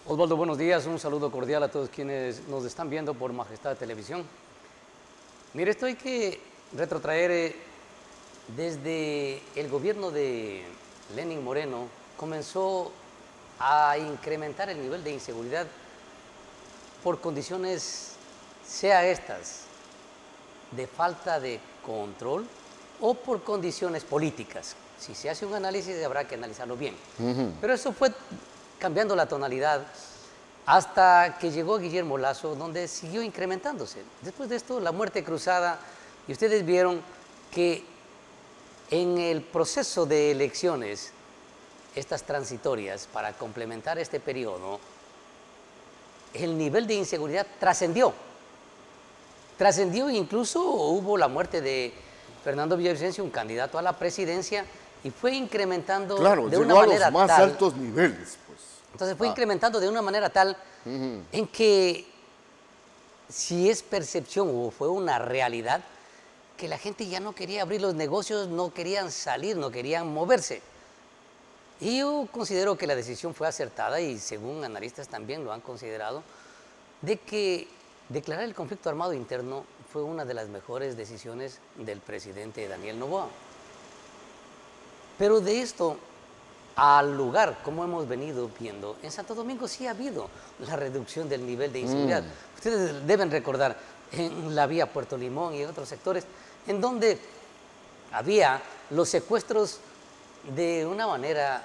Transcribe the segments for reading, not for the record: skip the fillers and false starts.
Osvaldo, buenos días. Un saludo cordial a todos quienes nos están viendo por Majestad Televisión. Mire, esto hay que retrotraer desde el gobierno de Lenín Moreno. Comenzó a incrementar el nivel de inseguridad por condiciones, sea estas de falta de control o por condiciones políticas. Si se hace un análisis habrá que analizarlo bien. Pero eso fue cambiando la tonalidad hasta que llegó Guillermo Lasso, donde siguió incrementándose. Después de esto, la muerte cruzada, y ustedes vieron que en el proceso de elecciones, estas transitorias, para complementar este periodo, el nivel de inseguridad trascendió. Trascendió, incluso hubo la muerte de Fernando Villavicencio, un candidato a la presidencia, y fue incrementando de una manera a los más altos niveles, pues. Entonces fue incrementando de una manera tal en que, si es percepción o fue una realidad, que la gente ya no quería abrir los negocios, no querían salir, no querían moverse. Y yo considero que la decisión fue acertada, y según analistas también lo han considerado, de que declarar el conflicto armado interno fue una de las mejores decisiones del presidente Daniel Noboa. Pero de esto al lugar, como hemos venido viendo, en Santo Domingo sí ha habido la reducción del nivel de inseguridad. Ustedes deben recordar en la vía Puerto Limón y en otros sectores, en donde había los secuestros de una manera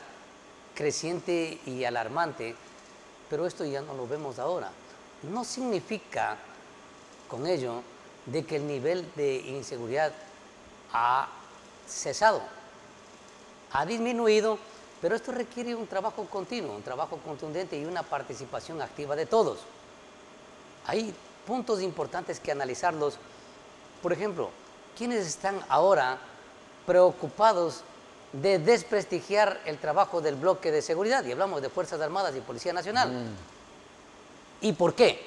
creciente y alarmante, pero esto ya no lo vemos ahora. No significa con ello de que el nivel de inseguridad ha cesado, ha disminuido, pero esto requiere un trabajo continuo, un trabajo contundente y una participación activa de todos. Hay puntos importantes que analizarlos. Por ejemplo, ¿quiénes están ahora preocupados de desprestigiar el trabajo del bloque de seguridad? Y hablamos de Fuerzas Armadas y Policía Nacional. ¿Y por qué?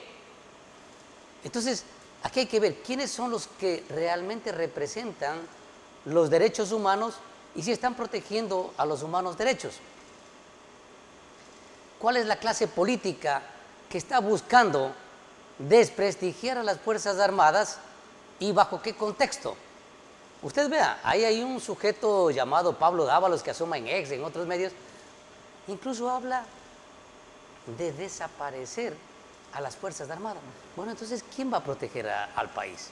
Entonces, aquí hay que ver quiénes son los que realmente representan los derechos humanos y si están protegiendo a los humanos derechos. ¿Cuál es la clase política que está buscando desprestigiar a las Fuerzas Armadas y bajo qué contexto? Usted vea, ahí hay un sujeto llamado Pablo Dávalos que asoma en Ex, en otros medios, incluso habla de desaparecer a las Fuerzas Armadas. Bueno, entonces, ¿quién va a proteger al país?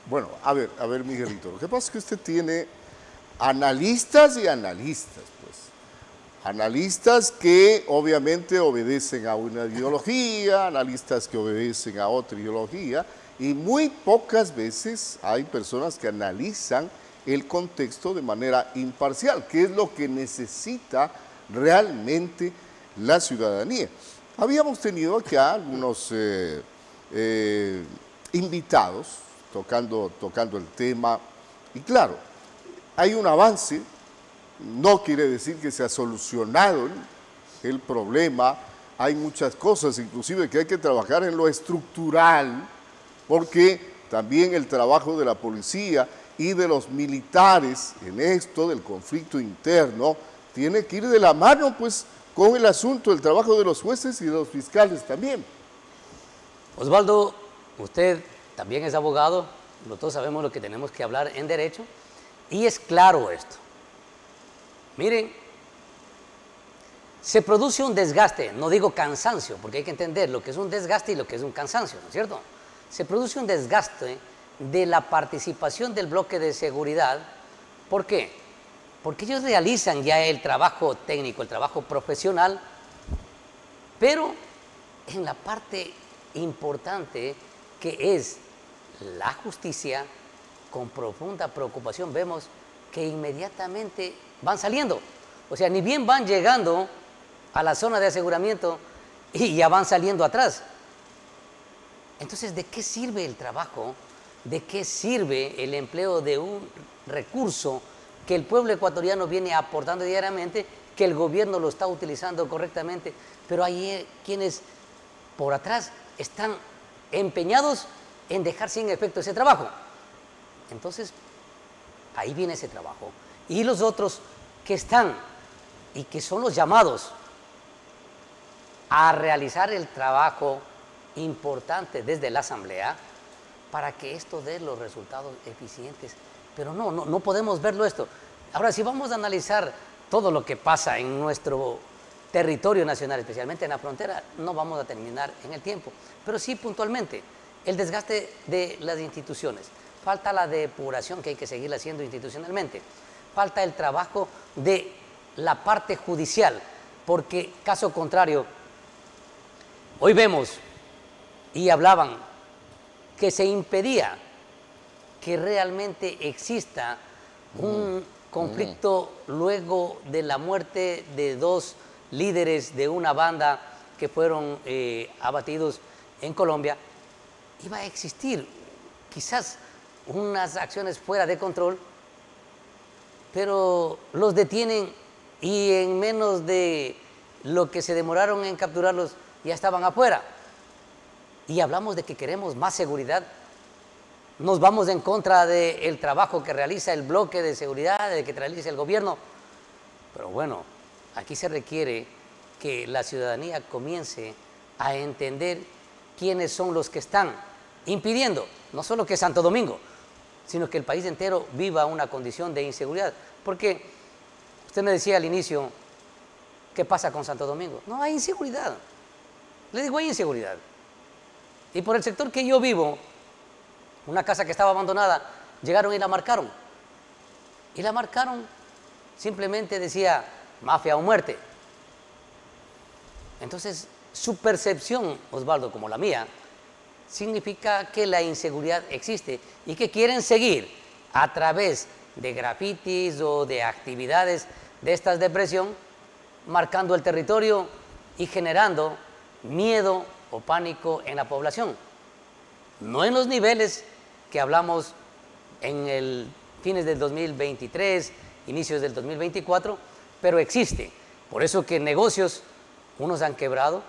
Bueno, a ver, Miguelito, lo que pasa es que usted tiene analistas y analistas, pues. Analistas que obviamente obedecen a una ideología, analistas que obedecen a otra ideología, y muy pocas veces hay personas que analizan el contexto de manera imparcial, que es lo que necesita realmente la ciudadanía. Habíamos tenido acá algunos invitados tocando el tema, y claro, hay un avance, no quiere decir que se ha solucionado el problema, hay muchas cosas, inclusive que hay que trabajar en lo estructural, porque también el trabajo de la policía y de los militares en esto del conflicto interno tiene que ir de la mano, pues, con el asunto del trabajo de los jueces y de los fiscales también. Osvaldo, usted también es abogado, nosotros sabemos lo que tenemos que hablar en derecho, y es claro esto. Miren, se produce un desgaste, no digo cansancio, porque hay que entender lo que es un desgaste y lo que es un cansancio, ¿no es cierto? Se produce un desgaste de la participación del bloque de seguridad. ¿Por qué? Porque ellos realizan ya el trabajo técnico, el trabajo profesional, pero en la parte importante que es la justicia, con profunda preocupación vemos que inmediatamente van saliendo. O sea, ni bien van llegando a la zona de aseguramiento y ya van saliendo atrás. Entonces, ¿de qué sirve el trabajo? ¿De qué sirve el empleo de un recurso que el pueblo ecuatoriano viene aportando diariamente, que el gobierno lo está utilizando correctamente, pero hay quienes por atrás están empeñados en dejar sin efecto ese trabajo? Entonces, ahí viene ese trabajo. Y los otros que están y que son los llamados a realizar el trabajo importante desde la Asamblea para que esto dé los resultados eficientes. Pero no podemos verlo esto. Ahora, si vamos a analizar todo lo que pasa en nuestro territorio nacional, especialmente en la frontera, no vamos a terminar en el tiempo. Pero sí puntualmente, el desgaste de las instituciones. Falta la depuración que hay que seguir haciendo institucionalmente. Falta el trabajo de la parte judicial, porque caso contrario, hoy vemos y hablaban que se impedía que realmente exista un conflicto luego de la muerte de dos líderes de una banda que fueron abatidos en Colombia. Iba a existir quizás unas acciones fuera de control, pero los detienen y en menos de lo que se demoraron en capturarlos ya estaban afuera. Y hablamos de que queremos más seguridad. Nos vamos en contra del trabajo que realiza el bloque de seguridad, de que realiza el gobierno. Pero bueno, aquí se requiere que la ciudadanía comience a entender quiénes son los que están impidiendo, no solo que Santo Domingo, sino que el país entero viva una condición de inseguridad. Porque usted me decía al inicio, ¿qué pasa con Santo Domingo? No, hay inseguridad. Le digo, hay inseguridad. Y por el sector que yo vivo, una casa que estaba abandonada, llegaron y la marcaron. Y la marcaron, simplemente decía, mafia o muerte. Entonces, su percepción, Osvaldo, como la mía, significa que la inseguridad existe y que quieren seguir a través de grafitis o de actividades de estas de presión, marcando el territorio y generando miedo o pánico en la población. No en los niveles que hablamos en el fines del 2023, inicios del 2024, pero existe. Por eso que negocios, unos han quebrado,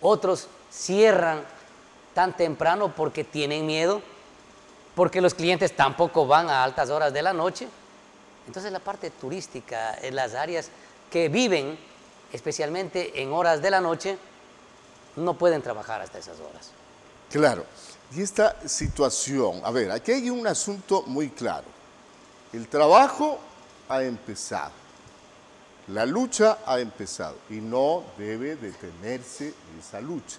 otros cierran tan temprano porque tienen miedo, porque los clientes tampoco van a altas horas de la noche. Entonces la parte turística, en las áreas que viven, especialmente en horas de la noche, no pueden trabajar hasta esas horas. Claro. Y esta situación, a ver, aquí hay un asunto muy claro. El trabajo ha empezado, la lucha ha empezado y no debe detenerse esa lucha.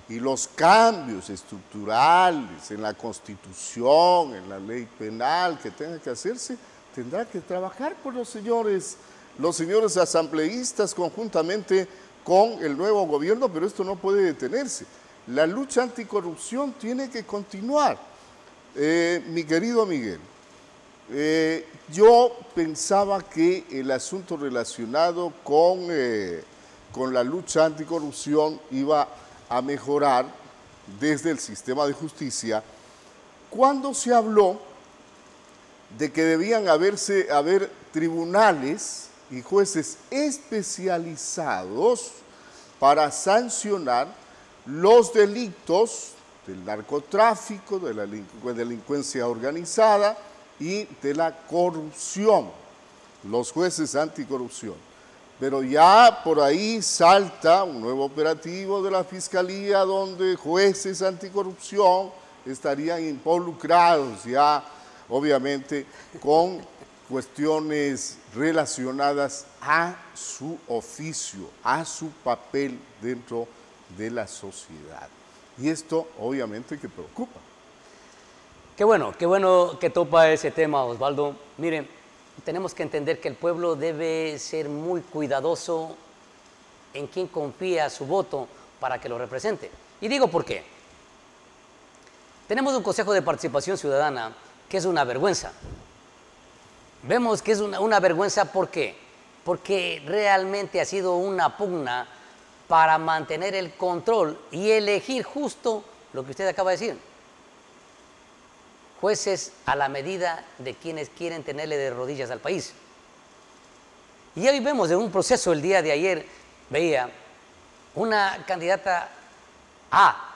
Y los cambios estructurales en la Constitución, en la ley penal que tenga que hacerse, tendrá que trabajar por los señores asambleístas conjuntamente con el nuevo gobierno, pero esto no puede detenerse. La lucha anticorrupción tiene que continuar. Mi querido Miguel, yo pensaba que el asunto relacionado con la lucha anticorrupción iba a mejorar desde el sistema de justicia cuando se habló de que debían haber tribunales y jueces especializados para sancionar los delitos del narcotráfico, de la delincuencia organizada y de la corrupción, los jueces anticorrupción. Pero ya por ahí salta un nuevo operativo de la Fiscalía donde jueces anticorrupción estarían involucrados ya, obviamente, con cuestiones relacionadas a su oficio, a su papel dentro de la sociedad. Y esto, obviamente, que preocupa. Qué bueno que topa ese tema, Osvaldo. Miren, tenemos que entender que el pueblo debe ser muy cuidadoso en quien confía su voto para que lo represente. Y digo por qué. Tenemos un Consejo de Participación Ciudadana que es una vergüenza. Vemos que es una vergüenza, ¿por qué? Porque realmente ha sido una pugna para mantener el control y elegir justo lo que usted acaba de decir. Jueces a la medida de quienes quieren tenerle de rodillas al país. Y hoy vemos en un proceso, el día de ayer, veía una candidata a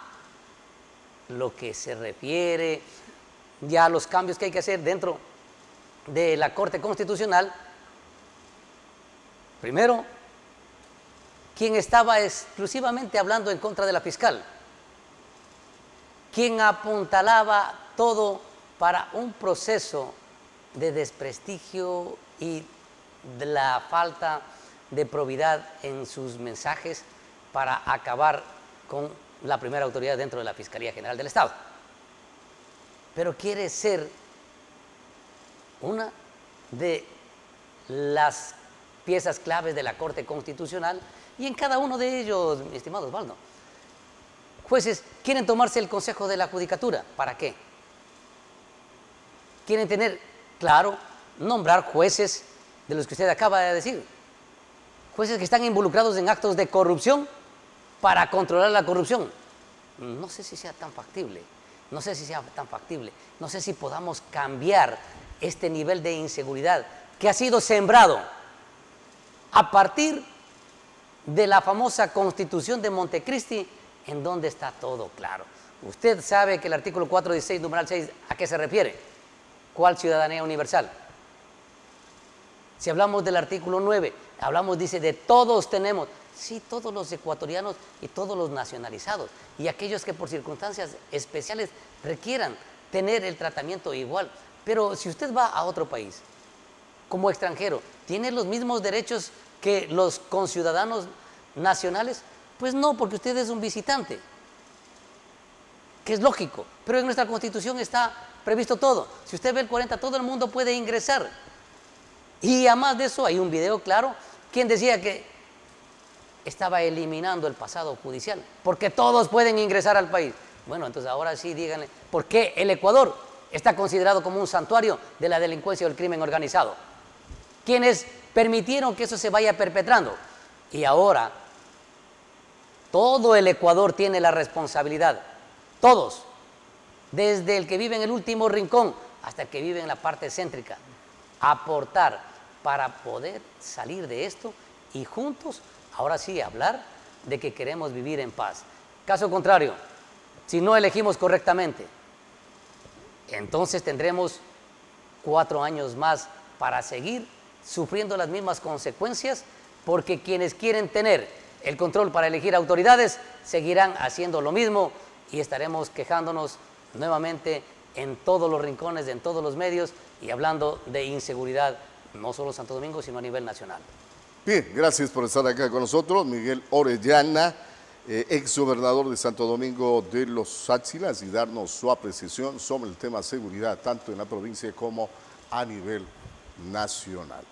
lo que se refiere ya a los cambios que hay que hacer dentro de la Corte Constitucional. Primero, quien estaba exclusivamente hablando en contra de la fiscal, quien apuntalaba todo para un proceso de desprestigio y de la falta de probidad en sus mensajes para acabar con la primera autoridad dentro de la Fiscalía General del Estado. Pero quiere ser una de las piezas claves de la Corte Constitucional, y en cada uno de ellos, mi estimado Osvaldo, jueces quieren tomarse el consejo de la judicatura. ¿Para qué? Quieren tener, claro, nombrar jueces de los que usted acaba de decir, jueces que están involucrados en actos de corrupción para controlar la corrupción. No sé si sea tan factible, no sé si sea tan factible, no sé si podamos cambiar este nivel de inseguridad que ha sido sembrado a partir de la famosa Constitución de Montecristi, en donde está todo claro. Usted sabe que el artículo 416, numeral 6, ¿a qué se refiere? ¿Cuál ciudadanía universal? Si hablamos del artículo 9, hablamos, dice, de todos tenemos, sí, todos los ecuatorianos y todos los nacionalizados, y aquellos que por circunstancias especiales requieran tener el tratamiento igual. Pero si usted va a otro país, como extranjero, ¿tiene los mismos derechos que los conciudadanos nacionales? Pues no, porque usted es un visitante, que es lógico, pero en nuestra Constitución está previsto todo. Si usted ve el 40, todo el mundo puede ingresar. Y además de eso, hay un video claro, quien decía que estaba eliminando el pasado judicial, porque todos pueden ingresar al país. Bueno, entonces ahora sí díganle, ¿por qué el Ecuador está considerado como un santuario de la delincuencia o el crimen organizado? ¿Quiénes permitieron que eso se vaya perpetrando? Y ahora todo el Ecuador tiene la responsabilidad, todos, desde el que vive en el último rincón hasta el que vive en la parte céntrica, aportar para poder salir de esto y juntos, ahora sí, hablar de que queremos vivir en paz. Caso contrario, si no elegimos correctamente, entonces tendremos 4 años más para seguir sufriendo las mismas consecuencias, porque quienes quieren tener el control para elegir autoridades seguirán haciendo lo mismo y estaremos quejándonos nuevamente en todos los rincones, en todos los medios y hablando de inseguridad, no solo en Santo Domingo, sino a nivel nacional. Bien, gracias por estar acá con nosotros, Miguel Orellana, ex gobernador de Santo Domingo de los Áchilas, y darnos su apreciación sobre el tema seguridad, tanto en la provincia como a nivel nacional.